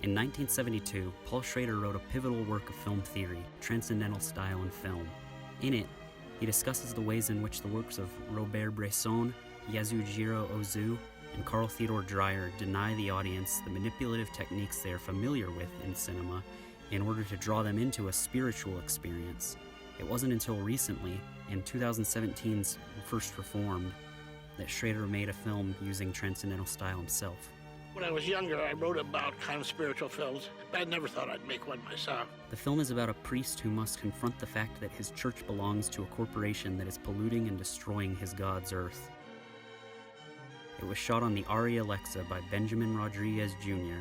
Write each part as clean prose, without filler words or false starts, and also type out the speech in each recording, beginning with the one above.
In 1972, Paul Schrader wrote a pivotal work of film theory, Transcendental Style in Film. In it, he discusses the ways in which the works of Robert Bresson, Yasujiro Ozu, and Carl Theodor Dreyer deny the audience the manipulative techniques they are familiar with in cinema in order to draw them into a spiritual experience. It wasn't until recently, in 2017's First Reformed, that Schrader made a film using transcendental style himself. When I was younger, I wrote about kind of spiritual films, but I never thought I'd make one myself. The film is about a priest who must confront the fact that his church belongs to a corporation that is polluting and destroying his God's earth. It was shot on the Arri Alexa by Benjamin Rodriguez Jr.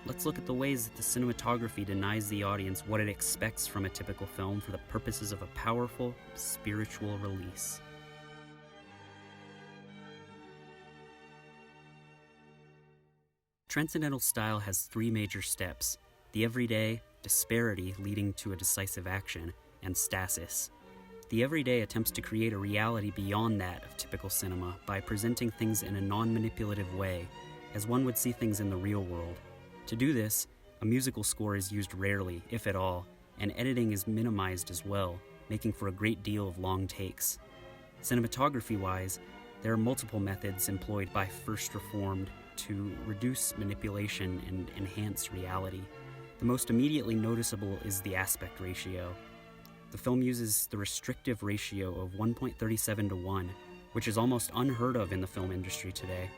Let's look at the ways that the cinematography denies the audience what it expects from a typical film for the purposes of a powerful, spiritual release. Transcendental style has three major steps: the everyday, disparity leading to a decisive action, and stasis. The everyday attempts to create a reality beyond that of typical cinema by presenting things in a non-manipulative way, as one would see things in the real world. To do this, a musical score is used rarely, if at all, and editing is minimized as well, making for a great deal of long takes. Cinematography-wise, there are multiple methods employed by First Reformed to reduce manipulation and enhance reality. The most immediately noticeable is the aspect ratio. The film uses the restrictive ratio of 1.37 to 1, which is almost unheard of in the film industry today.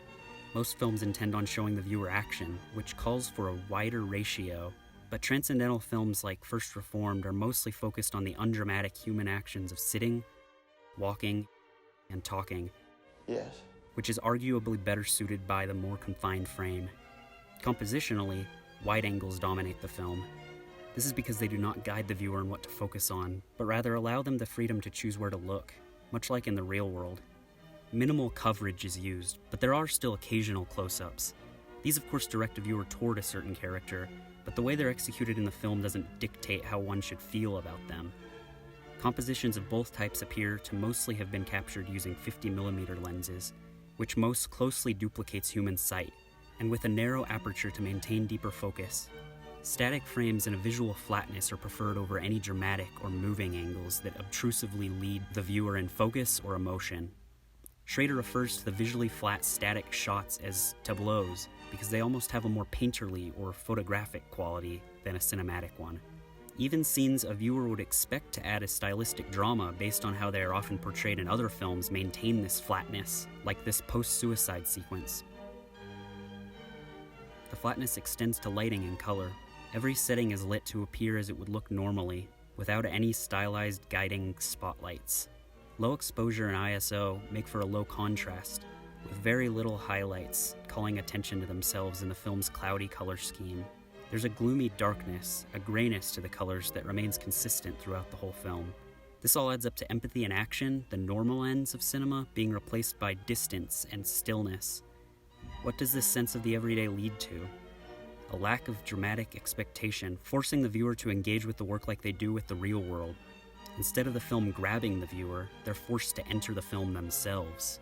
Most films intend on showing the viewer action, which calls for a wider ratio, but transcendental films like First Reformed are mostly focused on the undramatic human actions of sitting, walking, and talking. Yes. Which is arguably better suited by the more confined frame. Compositionally, wide angles dominate the film. This is because they do not guide the viewer on what to focus on, but rather allow them the freedom to choose where to look, much like in the real world. Minimal coverage is used, but there are still occasional close-ups. These of course direct a viewer toward a certain character, but the way they're executed in the film doesn't dictate how one should feel about them. Compositions of both types appear to mostly have been captured using 50mm lenses, which most closely duplicates human sight, and with a narrow aperture to maintain deeper focus. Static frames and a visual flatness are preferred over any dramatic or moving angles that obtrusively lead the viewer in focus or emotion. Schrader refers to the visually flat static shots as tableaus because they almost have a more painterly or photographic quality than a cinematic one. Even scenes a viewer would expect to add a stylistic drama based on how they are often portrayed in other films maintain this flatness, like this post-suicide sequence. The flatness extends to lighting and color. Every setting is lit to appear as it would look normally, without any stylized guiding spotlights. Low exposure and ISO make for a low contrast, with very little highlights calling attention to themselves in the film's cloudy color scheme. There's a gloomy darkness, a grayness to the colors that remains consistent throughout the whole film. This all adds up to empathy and action, the normal ends of cinema being replaced by distance and stillness. What does this sense of the everyday lead to? A lack of dramatic expectation, forcing the viewer to engage with the work like they do with the real world. Instead of the film grabbing the viewer, they're forced to enter the film themselves.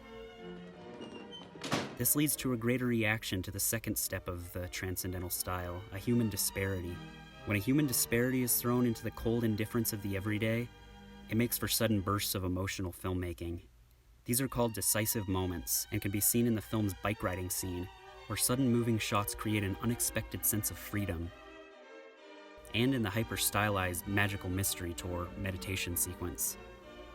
This leads to a greater reaction to the second step of the transcendental style, a human disparity. When a human disparity is thrown into the cold indifference of the everyday, it makes for sudden bursts of emotional filmmaking. These are called decisive moments and can be seen in the film's bike riding scene, where sudden moving shots create an unexpected sense of freedom, and in the hyper-stylized magical mystery tour meditation sequence,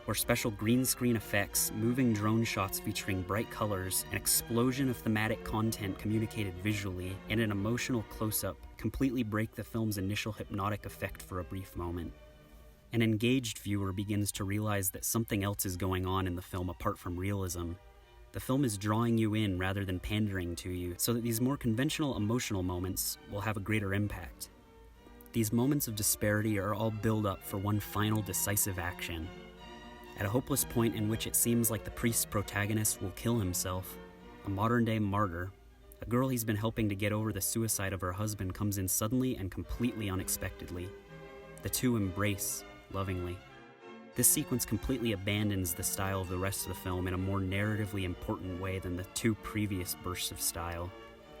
where special green screen effects, moving drone shots featuring bright colors, an explosion of thematic content communicated visually, and an emotional close-up completely break the film's initial hypnotic effect for a brief moment. An engaged viewer begins to realize that something else is going on in the film apart from realism. The film is drawing you in rather than pandering to you, so that these more conventional emotional moments will have a greater impact. These moments of disparity are all build up for one final decisive action. At a hopeless point in which it seems like the priest's protagonist will kill himself, a modern-day martyr, a girl he's been helping to get over the suicide of her husband comes in suddenly and completely unexpectedly. The two embrace lovingly. This sequence completely abandons the style of the rest of the film in a more narratively important way than the two previous bursts of style.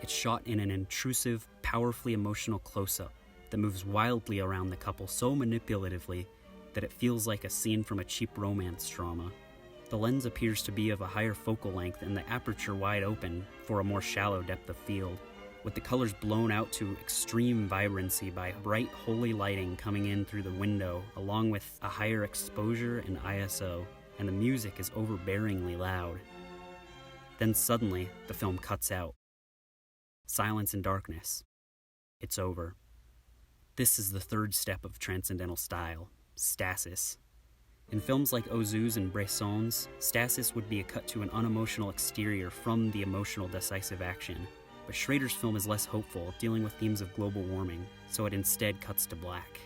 It's shot in an intrusive, powerfully emotional close-up that moves wildly around the couple so manipulatively that it feels like a scene from a cheap romance drama. The lens appears to be of a higher focal length and the aperture wide open for a more shallow depth of field, with the colors blown out to extreme vibrancy by bright, holy lighting coming in through the window, along with a higher exposure and ISO, and the music is overbearingly loud. Then suddenly, the film cuts out. Silence and darkness. It's over. This is the third step of transcendental style, stasis. In films like Ozu's and Bresson's, stasis would be a cut to an unemotional exterior from the emotional decisive action. But Schrader's film is less hopeful, dealing with themes of global warming, so it instead cuts to black.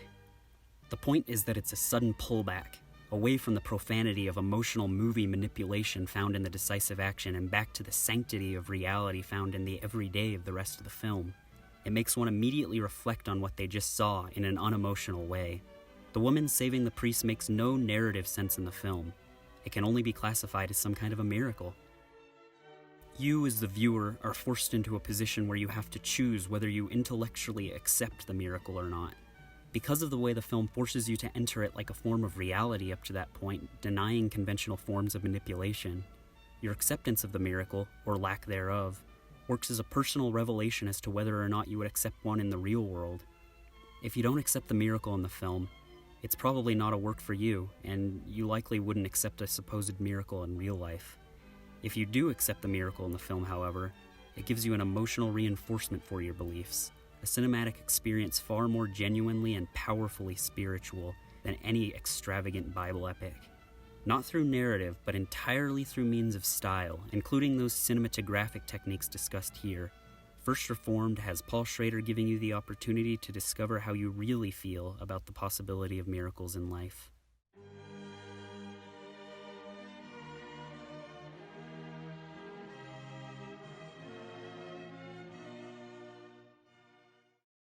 The point is that it's a sudden pullback, away from the profanity of emotional movie manipulation found in the decisive action and back to the sanctity of reality found in the everyday of the rest of the film. It makes one immediately reflect on what they just saw in an unemotional way. The woman saving the priest makes no narrative sense in the film. It can only be classified as some kind of a miracle. You, as the viewer, are forced into a position where you have to choose whether you intellectually accept the miracle or not. Because of the way the film forces you to enter it like a form of reality up to that point, denying conventional forms of manipulation, your acceptance of the miracle, or lack thereof, works as a personal revelation as to whether or not you would accept one in the real world. If you don't accept the miracle in the film, it's probably not a work for you, and you likely wouldn't accept a supposed miracle in real life. If you do accept the miracle in the film, however, it gives you an emotional reinforcement for your beliefs, a cinematic experience far more genuinely and powerfully spiritual than any extravagant Bible epic. Not through narrative, but entirely through means of style, including those cinematographic techniques discussed here. First Reformed has Paul Schrader giving you the opportunity to discover how you really feel about the possibility of miracles in life.